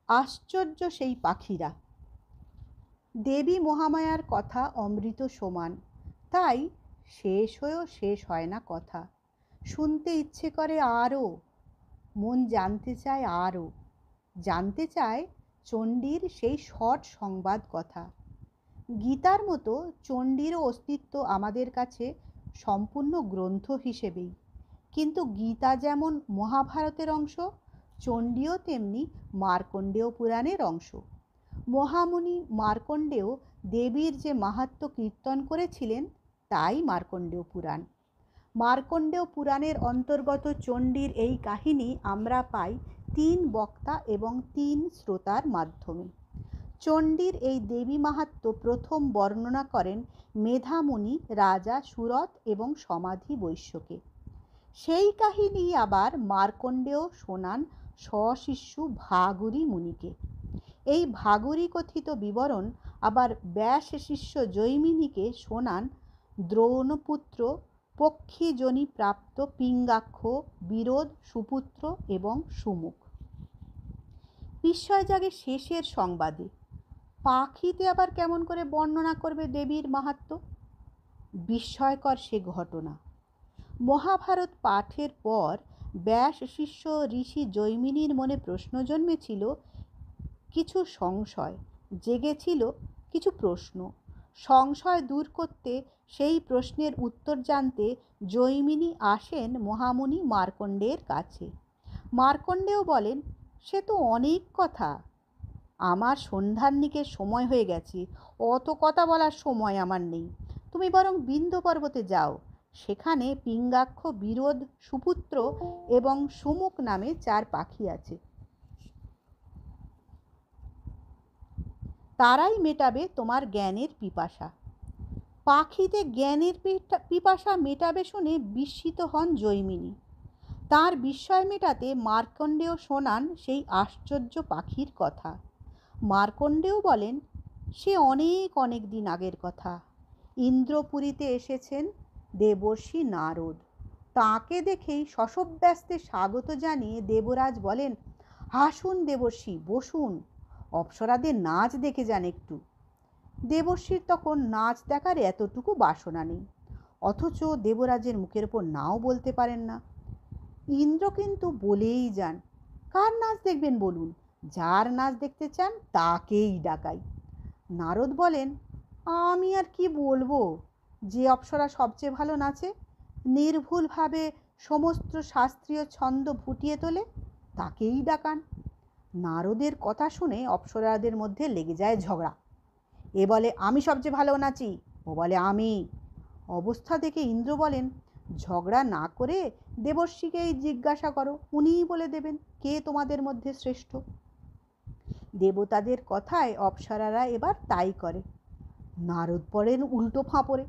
আশ্চর্য সেই পাখিরা। দেবী মহামায়ার কথা অমৃত সমান, তাই শেষ হয়েও শেষ হয় না কথা। শুনতে ইচ্ছে করে আরও, মন জানতে চায় আরও, জানতে চায় চণ্ডীর সেই শট সংবাদ কথা। গীতার মতো চণ্ডীরও অস্তিত্ব আমাদের কাছে সম্পূর্ণ গ্রন্থ হিসেবেই, কিন্তু গীতা যেমন মহাভারতের অংশ, চণ্ডীও তেমনি মার্কণ্ডেয় পুরাণের অংশ। মহামুনি মার্কণ্ডেয় দেবীর যে মাহাত্ম্য কীর্তন করেছিলেন, তাই মার্কণ্ডেয় পুরাণ। মার্কণ্ডেয় পুরাণের অন্তর্গত চণ্ডীর এই কাহিনী আমরা পাই 3 বক্তা এবং 3 শ্রোতার মাধ্যমে। চণ্ডীর এই দেবী মাহাত্ম্য প্রথম বর্ণনা করেন মেধামুনি রাজা সুরত এবং সমাধি বৈশ্যকে। সেই কাহিনী আবার মার্কণ্ডেয় শোনান স্বশিষ্য ভাগুরী মুনিকে। এই ভাগুরী কথিত বিবরণ আবার ব্যাস শিষ্য জৈমিনীকে শোনান দ্রৌণপুত্র পক্ষীজনী প্রাপ্ত পিঙ্গাক্ষ, বিরোধ, সুপুত্র এবং সুমুখ। বিস্ময় জাগে শেষের সংবাদে। পাখিতে আবার কেমন করে বর্ণনা করবে দেবীর মাহাত্ম্য? বিস্ময়কর সে ঘটনা। মহাভারত পাঠের পর ব্যাস শিষ্য ঋষি জৈমিনীর মনে প্রশ্ন জন্মেছিল, কিছু সংশয় জেগেছিল, কিছু প্রশ্ন। সংশয় দূর করতে, সেই প্রশ্নের উত্তর জানতে জৈমিনী আসেন মহামুনি মার্কণ্ডেয়ের কাছে। মার্কণ্ডেয় বলেন, সে তো অনেক কথা, আমার সন্ধ্যাহ্নিকের সময় হয়ে গেছে, অত কথা বলার সময় আমার নেই। তুমি বরং বিন্ধ্য পর্বতে যাও, সেখানে পিঙ্গাক্ষ, বিরোধ, সুপুত্র এবং সুমুখ নামে 4 পাখি আছে, তারাই মেটাবে তোমার জ্ঞানের পিপাসা। পাখিতে জ্ঞানের পিপাসা মেটাবে শুনে বিস্মিত হন জৈমিনী। তার বিস্ময় মেটাতে মার্কণ্ডেয় শোনান সেই আশ্চর্য পাখির কথা। মার্কণ্ডেয় বলেন, সে অনেক অনেক দিন আগের কথা। ইন্দ্রপুরীতে এসেছেন দেবর্ষি নারদ। তাঁকে দেখেই শশব্যস্তে স্বাগত জানিয়ে দেবরাজ বলেন, আসুন দেবর্ষি, বসুন, অপ্সরাদের নাচ দেখে যান একটু। দেবর্ষির তখন নাচ দেখার এতটুকু বাসনা নেই, অথচ দেবরাজের মুখের ওপর নাও বলতে পারেন না। ইন্দ্র কিন্তু বলেই যান, কার নাচ দেখবেন বলুন, যার নাচ দেখতে চান তাকেই ডাকাই। নারদ বলেন, আমি আর কি বলবো, যে অপ্সরা সবচেয়ে ভালো নাচে, নির্ভুলভাবে সমস্ত শাস্ত্রীয় ছন্দ ফুটিয়ে তোলে, তাকেই ডাকান। নারদের কথা শুনে অপ্সরাদের মধ্যে লেগে যায় ঝগড়া। এ বলে আমি সবচেয়ে ভালো নাচি, ও বলে আমি। অবস্থা দেখে ইন্দ্র বলেন, ঝগড়া না করে দেবর্ষিকেই জিজ্ঞাসা করো, উনিই বলে দেবেন কে তোমাদের মধ্যে শ্রেষ্ঠ। দেবতাদের কথায় অপ্সরারা এবার তাই করে। নারদ পড়েন উল্টো ফাঁপড়ে,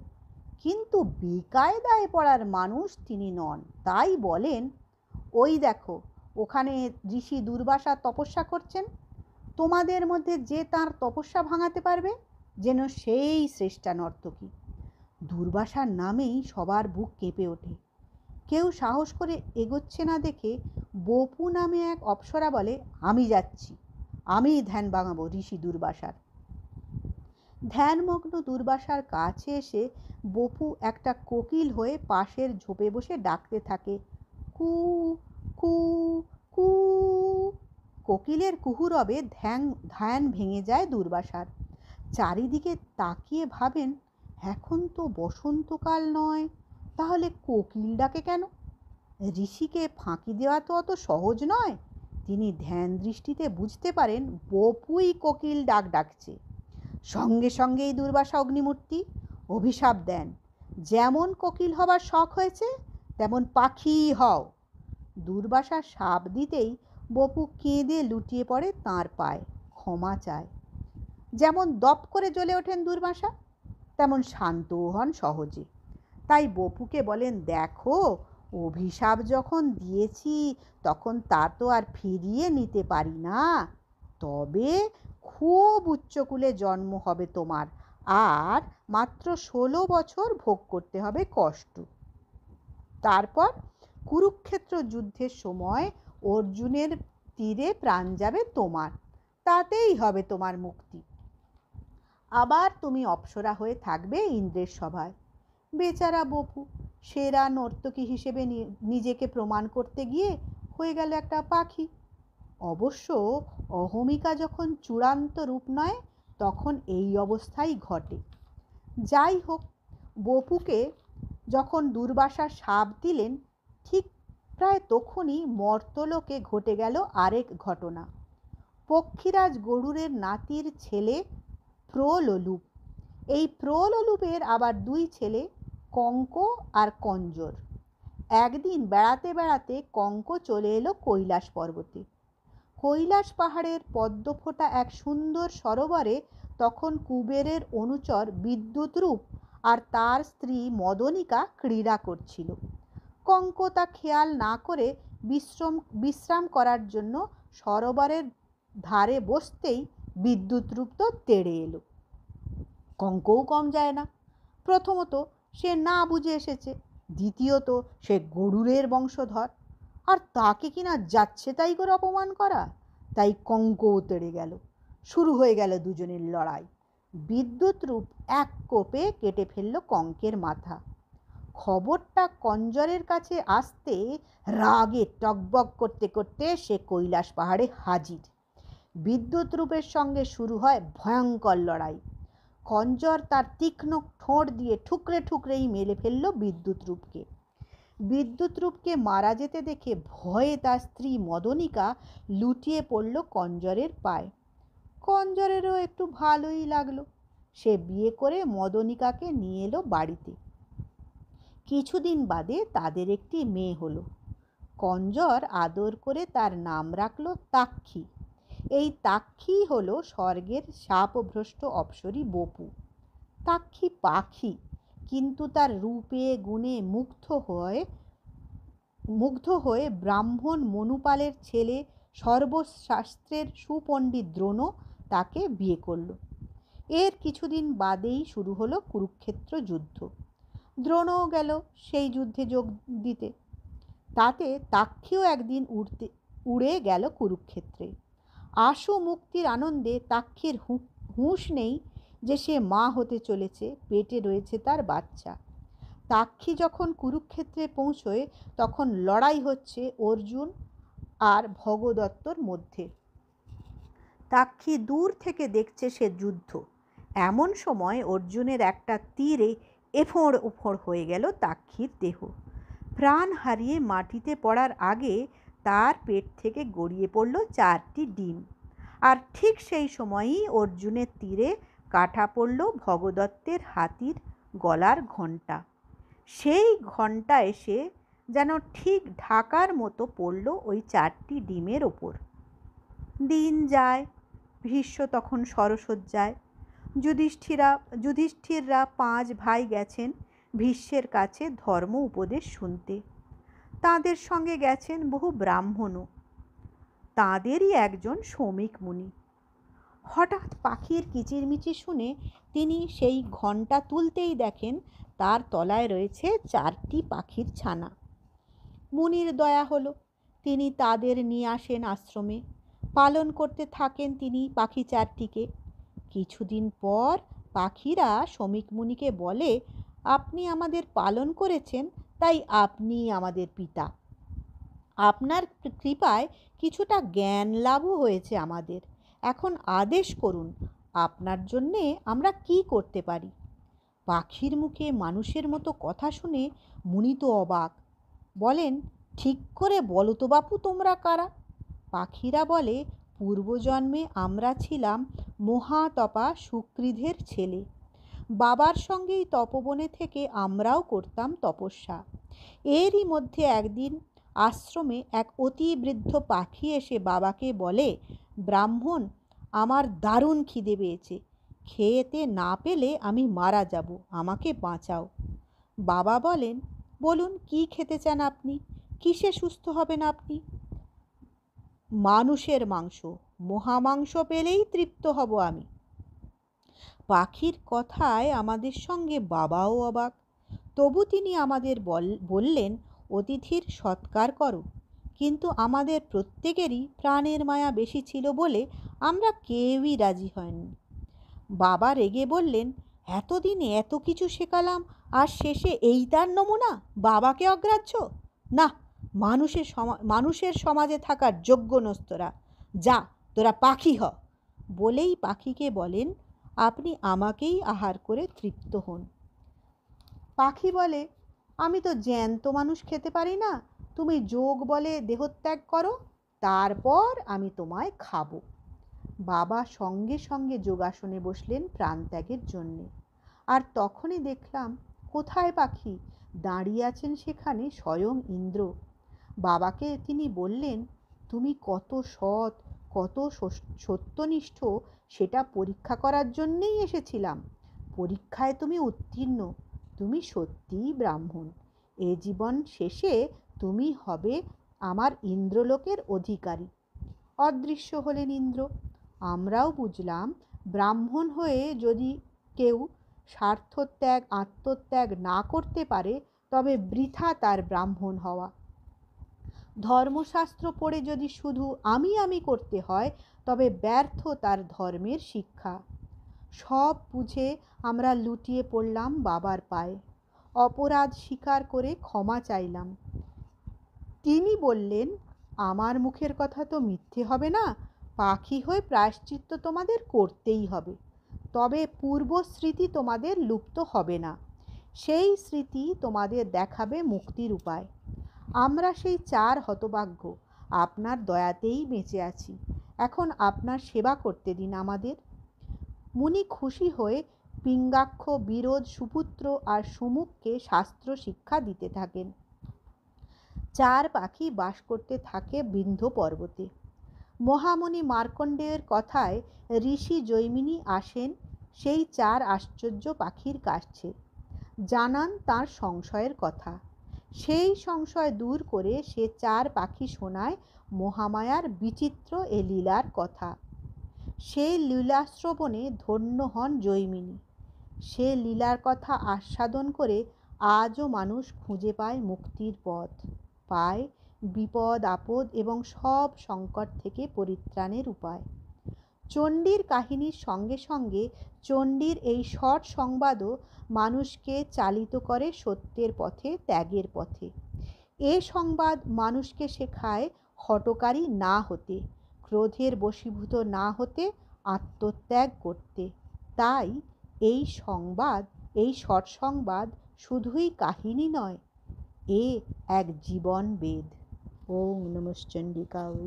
কিন্তু বেকায়দায় পড়ার মানুষ তিনি নন, তাই বলেন, ওই দেখো, ওখানে ঋষি দুর্বাসা তপস্যা করছেন, তোমাদের মধ্যে যে তার তপস্যা ভাঙাতে পারবে, যেন সেই শ্রেষ্ঠা নর্তকী। দুর্বাসার নামেই সবার বুক কেঁপে ওঠে। কেউ সাহস করে এগোচ্ছে না দেখে বপু নামে এক অপ্সরা বলে, আমি যাচ্ছি, আমি ধ্যান ভাঙাবো ঋষি দুর্বাসার। ধ্যানমগ্ন দুর্বাসার কাছে এসে বপু একটা কোকিল হয়ে পাশের ঝোপে বসে ডাকতে থাকে, কু কু কু। কোকিলের কুহুরবে ধ্যান ভেঙে যায় দুর্বাসার। চারিদিকে তাকিয়ে ভাবেন, এখন তো বসন্তকাল নয়, তাহলে কোকিল ডাকে কেন? ঋষিকে ফাঁকি দেওয়া তো অত সহজ নয়। তিনি ধ্যান দৃষ্টিতে বুঝতে পারেন বপুই কোকিল ডাকছে। সঙ্গে সঙ্গেই দুর্বাসা অগ্নিমূর্তি অভিশাপ দেন, যেমন কোকিল হবার শখ হয়েছে তেমন পাখি হও। দুর্বাসা শাপ দিতেই বপু কেঁদে লুটিয়ে পড়ে তাঁর পায়ে, ক্ষমা চায়। যেমন দপ করে জ্বলে ওঠেন দুর্বাসা, তেমন শান্তও হন সহজে। তাই বপুকে বলেন, দেখো, অভিশাপ যখন দিয়েছি তখন তা তো আর ফিরিয়ে নিতে পারি না, তবে খুব উচ্চকুলে জন্ম হবে তোমার, আর মাত্র 16 বছর ভোগ করতে হবে কষ্ট। তারপর কুরুক্ষেত্র যুদ্ধের সময় অর্জুনের তীরে প্রাণ যাবে তোমার, তাতেই হবে তোমার মুক্তি। আবার তুমি অপ্সরা হয়ে থাকবে ইন্দ্রের সভায়। বেচারা বপু সেরা নর্তকী হিসেবে নিজেকে প্রমাণ করতে গিয়ে হয়ে গেল একটা পাখি। অবশ্য অহমিকা যখন চূড়ান্ত রূপ নয় তখন এই অবস্থাই ঘটে। যাই হোক, বপুকে যখন দুর্বাসা শাপ দিলেন ঠিক প্রায় তখনই মর্তলোকে ঘটে গেল আরেক ঘটনা। পক্ষীরাজ গরুড়ের নাতির ছেলে প্রলোলুপ। এই প্রলোলুপের আবার দুই ছেলে, কঙ্ক আর কঞ্জর। একদিন বেড়াতে বেড়াতে কঙ্ক চলে এলো কৈলাস পর্বতে। কৈলাস পাহাড়ের পদ্মফোঁটা এক সুন্দর সরোবরে তখন কুবেরের অনুচর বিদ্যুৎরূপ আর তার স্ত্রী মদনিকা ক্রীড়া করছিল। কঙ্ক তা খেয়াল না করে বিশ্রাম করার জন্য সরোবরের ধারে বসতেই বিদ্যুৎরূপ তো তেড়ে এলো। কঙ্কও কম যায় না। প্রথমত সে না বুঝে এসেছে, দ্বিতীয়ত সে গরুড়ের বংশধর, আর তাকে কিনা যাচ্ছে তাই করে অপমান করা। তাই কঙ্কও তেড়ে গেল। শুরু হয়ে গেল দুজনের লড়াই। বিদ্যুৎরূপ এক কোপে কেটে ফেলল কঙ্কের মাথা। খবরটা কঞ্জরের কাছে আসতে রাগে টকবক করতে করতে সে কৈলাস পাহাড়ে হাজির। বিদ্যুৎরূপের সঙ্গে শুরু হয় ভয়ঙ্কর লড়াই। কঞ্জর তার তীক্ষ্ণ ঠোঁট দিয়ে ঠুকরে ঠুকরেই মেরে ফেলল বিদ্যুৎরূপকে। বিদ্যুৎরূপকে মারা যেতে দেখে ভয়ে তার স্ত্রী মদনিকা লুটিয়ে পড়ল কঞ্জরের পায়ে। কঞ্জরেরও একটু ভালোই লাগলো। সে বিয়ে করে মদনিকাকে নিয়ে এলো বাড়িতে। কিছুদিন বাদে তাদের একটি মেয়ে হলো। কঞ্জর আদর করে তার নাম রাখলো তাক্ষী। এই তাক্ষী হলো স্বর্গের শাপভ্রষ্ট অপ্সরী বপু। তাক্ষী পাখি, কিন্তু তার রূপে গুণে মুগ্ধ হয়ে ব্রাহ্মণ মনুপালের ছেলে সর্বশাস্ত্রের সুপণ্ডিত দ্রোণ তাকে বিয়ে করল। এর কিছুদিন বাদেই শুরু হলো কুরুক্ষেত্র যুদ্ধ। দ্রোণও গেল সেই যুদ্ধে যোগ দিতে। তাতে তাক্ষীও একদিন উড়ে গেল কুরুক্ষেত্রে। আশু মুক্তির আনন্দে তাক্ষীর হুঁশ নেই যে সে মা হতে চলেছে, পেটে রয়েছে তার বাচ্চা। তাক্ষী যখন কুরুক্ষেত্রে পৌঁছয় তখন লড়াই হচ্ছে অর্জুন আর ভগদত্তর মধ্যে। তাক্ষী দূর থেকে দেখছে সে যুদ্ধ। এমন সময় অর্জুনের একটা তীরে এফোঁড় ওফোঁড় হয়ে গেল তাক্ষীর দেহ। প্রাণ হারিয়ে মাটিতে পড়ার আগে তার পেট থেকে গড়িয়ে পড়ল 4টি ডিম। আর ঠিক সেই সময়ই অর্জুনের তীরে কাটা পড়ল ভগদত্তের হাতির গলার ঘণ্টা। সেই ঘণ্টা এসে যেন ঠিক ঢাকার মতো পড়ল ওই 4টি ডিমের ওপর। দিন যায়। ভীষ্ম তখন শরশয্যায়। যুধিষ্ঠিররা 5 ভাই গেছেন ভীষ্মের কাছে ধর্ম উপদেশ শুনতে। তাদের সঙ্গে গেছেন বহু ব্রাহ্মণও। তাঁদেরই একজন শৌমিক মুনি। হঠাৎ পাখির কিচিরমিচির শুনে তিনি সেই ঘণ্টা তুলতেই দেখেন তার তলায় রয়েছে 4টি পাখির ছানা। মুনির দয়া হলো, তিনি তাদের নিয়ে আসেন আশ্রমে। পালন করতে থাকেন তিনি পাখি 4টিকে। কিছুদিন পর পাখিরা শৌমিক মুনিকে বলে, আপনি আমাদের পালন করেছেন, তাই আপনি আমাদের পিতা। আপনার কৃপায় কিছুটা জ্ঞান লাভও হয়েছে আমাদের। এখন আদেশ করুন, আপনার জন্যে আমরা কি করতে পারি। পাখির মুখে মানুষের মতো কথা শুনে মুনি তো অবাক। বলেন, ঠিক করে বলো তো বাপু, তোমরা কারা? পাখিরা বলে, পূর্বজন্মে আমরা ছিলাম মহাতপা সুক্রীধের ছেলে। বাবার সঙ্গেই তপবনে থেকে আমরাও করতাম তপস্যা। এরই মধ্যে একদিন আশ্রমে এক অতি বৃদ্ধ পাখি এসে বাবাকে বলে, ব্রাহ্মণ, আমার দারুণ খিদে পেয়েছে, খেতে না পেলে আমি মারা যাব, আমাকে বাঁচাও। বাবা বলেন, বলুন কি খেতে চান আপনি, কিসে সুস্থ হবেন আপনি? মানুষের মাংস, মহামাংস পেলেই তৃপ্ত হব আমি। পাখির কথায় আমাদের সঙ্গে বাবাও অবাক। তবু তিনি আমাদের বললেন, অতিথির সৎকার করো, কিন্তু আমাদের প্রত্যেকেরই প্রাণের মায়া বেশি ছিল বলে আমরা কেউই রাজি হয়নি। বাবা রেগে বললেন, এতদিন এত কিছু শেখালাম আর শেষে এই তার নমুনা, বাবাকে অগ্রাহ্য? না, মানুষের সমাজে থাকার যোগ্য নস তোরা, যা তোরা পাখি হ। বলেই পাখিকে বলেন, আপনি আমাকেই আহার করে তৃপ্ত হন। পাখি বলে, আমি তো জ্যান্ত মানুষ খেতে পারি না, তুমি যোগ বলে দেহত্যাগ করো, তারপর আমি তোমায় খাবো। বাবা সঙ্গে সঙ্গে যোগাসনে বসলেন প্রাণত্যাগের জন্যে। আর তখনই দেখলাম, কোথায় পাখি, দাঁড়িয়ে আছেন সেখানে স্বয়ং ইন্দ্র। বাবাকে তিনি বললেন, তুমি কত সৎ, কত সত্যনিষ্ঠ সেটা পরীক্ষা করার জন্যেই এসেছিলাম। পরীক্ষায় তুমি উত্তীর্ণ, তুমি সত্যিই ব্রাহ্মণ। এ জীবন শেষে তুমি হবে আমার ইন্দ্রলোকের অধিকারী। অদৃশ্য হলেন ইন্দ্র। আমরাও বুঝলাম, ব্রাহ্মণ হয়ে যদি কেউ স্বার্থত্যাগ, আত্মত্যাগ না করতে পারে, তবে বৃথা তার ব্রাহ্মণ হওয়া। ধর্মশাস্ত্র পড়ে যদি শুধু আমি করতে হয়, তবে ব্যর্থ তার ধর্মের শিক্ষা। সব বুঝে আমরা লুটিয়ে পড়লাম বাবার পায়ে, অপরাধ স্বীকার করে ক্ষমা চাইলাম। তিনি বললেন, আমার মুখের কথা তো মিথ্যে হবে না, পাখি হয়ে প্রায়শ্চিত্ত তোমাদের করতেই হবে। তবে পূর্ব স্মৃতি তোমাদের লুপ্ত হবে না, সেই স্মৃতি তোমাদের দেখাবে মুক্তির উপায়। আমরা সেই 4 হতভাগ্য আপনার দয়াতেই বেঁচে আছি, এখন আপনার সেবা করতে দিন আমাদের। মুনি খুশি হয়ে পিঙ্গাক্ষ, বিরোধ, সুপুত্র আর সুমুখকে শাস্ত্র শিক্ষা দিতে থাকেন। 4 পাখি বাস করতে থাকে বিন্ধ্য পর্বতে। মহামুনি মার্কণ্ডেয়ের কথায় ঋষি জৈমিনী আসেন সেই 4 আশ্চর্য পাখির কাছে, জানান তার সংশয়ের কথা। সেই সংশয় দূর করে সে 4 পাখি শোনায় মহামায়ার বিচিত্র এ লীলার কথা। সেই লীলা শ্রবণে ধন্য হন জৈমিনী। সে লীলার কথা আস্বাদন করে আজও মানুষ খুঁজে পায় মুক্তির পথ, পায় বিপদ আপদ এবং সব সংকট থেকে পরিত্রাণের উপায়। চণ্ডীর কাহিনীর সঙ্গে সঙ্গে চণ্ডীর এই সৎ সংবাদও মানুষকে চালিত করে সত্যের পথে, ত্যাগের পথে। এ সংবাদ মানুষকে শেখায় হঠকারী না হতে, ক্রোধের বশীভূত না হতে, আত্মত্যাগ করতে। তাই এই সংবাদ, এই সৎসংবাদ শুধুই কাহিনী নয়, এ এক জীবন বেদ। ওম নমঃ চণ্ডিকায়।